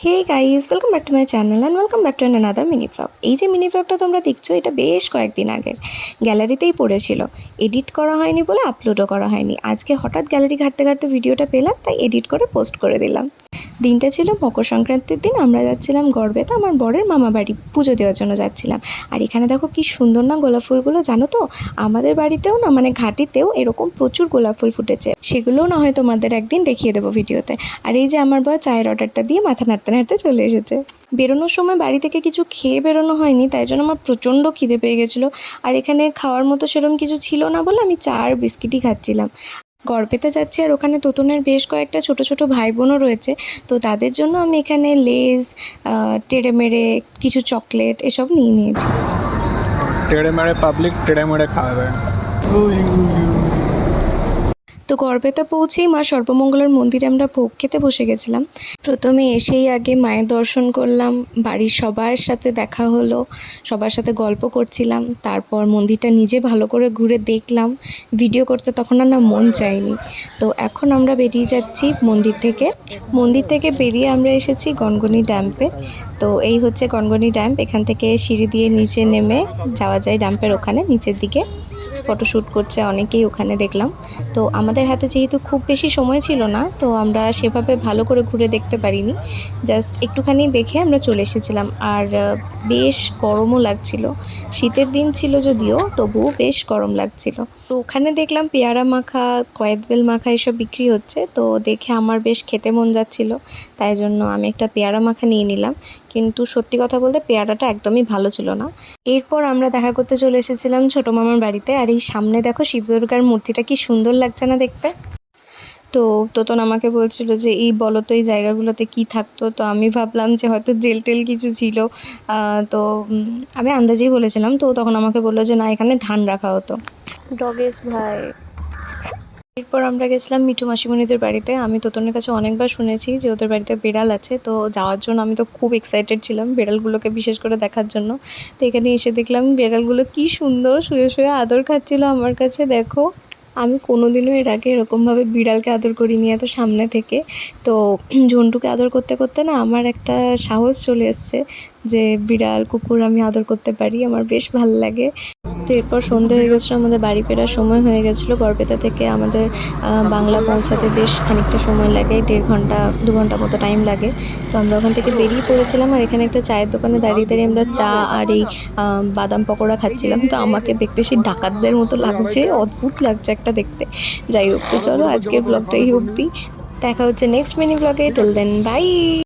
Hey guys, welcome back to my channel and welcome back to another mini blog. এই যে mini ব্লগটা তোমরা দেখছো, এটা বেশ কয়েকদিন আগের গ্যালারিতেই পড়েছিল। এডিট করা হয়নি বলে আপলোডও করা হয়নি। আজকে হঠাৎ গ্যালারি ঘাঁটতে ঘাঁটতে ভিডিওটা পেলাম, তাই এডিট করে পোস্ট করে দিলাম। দিনটা ছিল মকর সংক্রান্তির দিন। আমরা যাচ্ছিলাম গড়বেতা, আমার বরের মামা বাড়ি পুজো দেওয়ার জন্য যাচ্ছিলাম। আর এখানে দেখো কি সুন্দর না গোলাপ ফুলগুলো, জানো তো আমাদের বাড়িতেও না, মানে ঘাটিতেও এরকম প্রচুর গোলাপ ফুল ফুটেছে। সেগুলোও না হয় তোমাদের একদিন দেখিয়ে দেবো ভিডিওতে। আর এই যে আমার বর চায়ের অর্ডারটা দিয়ে মাথা নাড়তে নাড়তে চলে এসেছে। বেরোনোর সময় বাড়ি থেকে কিছু খেয়ে বেরোনো হয়নি, তাই জন্য আমার প্রচণ্ড খিদে পেয়ে গেছিলো। আর এখানে খাওয়ার মতো সেরকম কিছু ছিল না বলে আমি চা আর বিস্কিটই খাচ্ছিলাম। গড়বেতা যাচ্ছি, আর ওখানে তোতনের বেশ কয়েকটা ছোট ছোট ভাই বোনও রয়েছে। তো তাদের জন্য আমি এখানে লেজ, টেড়েমেড়ে, কিছু চকলেট এসব নিয়ে নিয়েছি। টেড়েমেড়ে পাবলিক টেড়েমেড়ে খাওয়াবে। তো গড়বেতা পৌঁছেই মা সর্বমঙ্গলার মন্দিরে আমরা ভোগ খেতে বসে গেছিলাম। প্রথমে এসেই আগে মায়ের দর্শন করলাম, বাড়ির সবার সাথে দেখা হলো, সবার সাথে গল্প করছিলাম। তারপর মন্দিরটা নিজে ভালো করে ঘুরে দেখলাম। ভিডিও করতে তখন আর না মন চায়নি। তো এখন আমরা বেরিয়ে যাচ্ছি মন্দির থেকে বেরিয়ে আমরা এসেছি গনগনি ড্যাম্পে। তো এই হচ্ছে গনগনি ড্যাম্প। এখান থেকে সিঁড়ি দিয়ে নিচে নেমে যাওয়া যায় ড্যাম্পের ওখানে নিচের দিকে। ফটোশ্যুট করছে অনেকেই ওখানে দেখলাম। তো আমাদের হাতে যেহেতু খুব বেশি সময় ছিল না, তো আমরা সেভাবে ভালো করে ঘুরে দেখতে পারিনি। জাস্ট একটুখানি দেখে আমরা চলে এসেছিলাম। আর বেশ গরমও লাগছিল। শীতের দিন ছিল যদিও, তবুও বেশ গরম লাগছিল। তো ওখানে দেখলাম পেয়ারা মাখা, কয়েদবেল মাখা এসব বিক্রি হচ্ছে। তো দেখে আমার বেশ খেতে মন যাচ্ছিল, তাই জন্য আমি একটা পেয়ারা মাখা নিয়ে নিলাম। কিন্তু সত্যি কথা বলতে পেয়ারাটা একদমই ভালো ছিল না। এরপর আমরা দেখা করতে চলে এসেছিলাম ছোটো মামার বাড়িতে। আর এই সামনে দেখো শিব দুর্গার মূর্তিটা কি সুন্দর লাগছে না দেখতে। তো তোতন আমাকে বলছিল যে এই বলো তো এই জায়গাগুলোতে কি থাকতো। তো আমি ভাবলাম যে হয়তো জেল টেল কিছু ছিল। তো আমি আন্দাজেই বলেছিলাম। তো তখন আমাকে বললো যে না, এখানে ধান রাখা হতো। ডগেস ভাই। এরপর আমরা গেছিলাম মিঠু মাসিমণিদের বাড়িতে। আমি তোতনের কাছে অনেকবার শুনেছি যে ওদের বাড়িতে বিড়াল আছে। তো যাওয়ার জন্য আমি তো খুব এক্সাইটেড ছিলাম বিড়ালগুলোকে বিশেষ করে দেখার জন্য। তো এখানে এসে দেখলাম বিড়ালগুলো কি সুন্দর শুয়ে শুয়ে আদর খাচ্ছিল আমার কাছে। দেখো, আমি কোনোদিনও এর আগে এরকমভাবে বিড়ালকে আদর করিনি এত সামনে থেকে। তো ঝন্টুকে আদর করতে করতে না আমার একটা সাহস চলে এসছে যে বিড়াল কুকুর আমি আদর করতে পারি, আমার বেশ ভালো লাগে। তো এরপর সন্ধে হয়ে গেছিলো, আমাদের বাড়ি ফেরার সময় হয়ে গেছিলো। গড়বেতা থেকে আমাদের বাংলা পৌঁছাতে বেশ খানিকটা সময় লাগে, 1.5 ঘন্টা 2 ঘন্টা মতো টাইম লাগে। তো আমরা ওখান থেকে বেরিয়ে পড়েছিলাম। আর এখানে একটা চায়ের দোকানে দাঁড়িয়ে দাঁড়িয়ে আমরা চা আর এই বাদাম পকোড়া খাচ্ছিলাম। তো আমাকে দেখতে সেই ডাকাতদের মতো লাগছে, অদ্ভুত লাগছে একটা দেখতে। যাই হোক, তো চলো আজকের ব্লগটা এই অবধি। দেখা হচ্ছে নেক্সট মিনি ব্লগে। Till then by.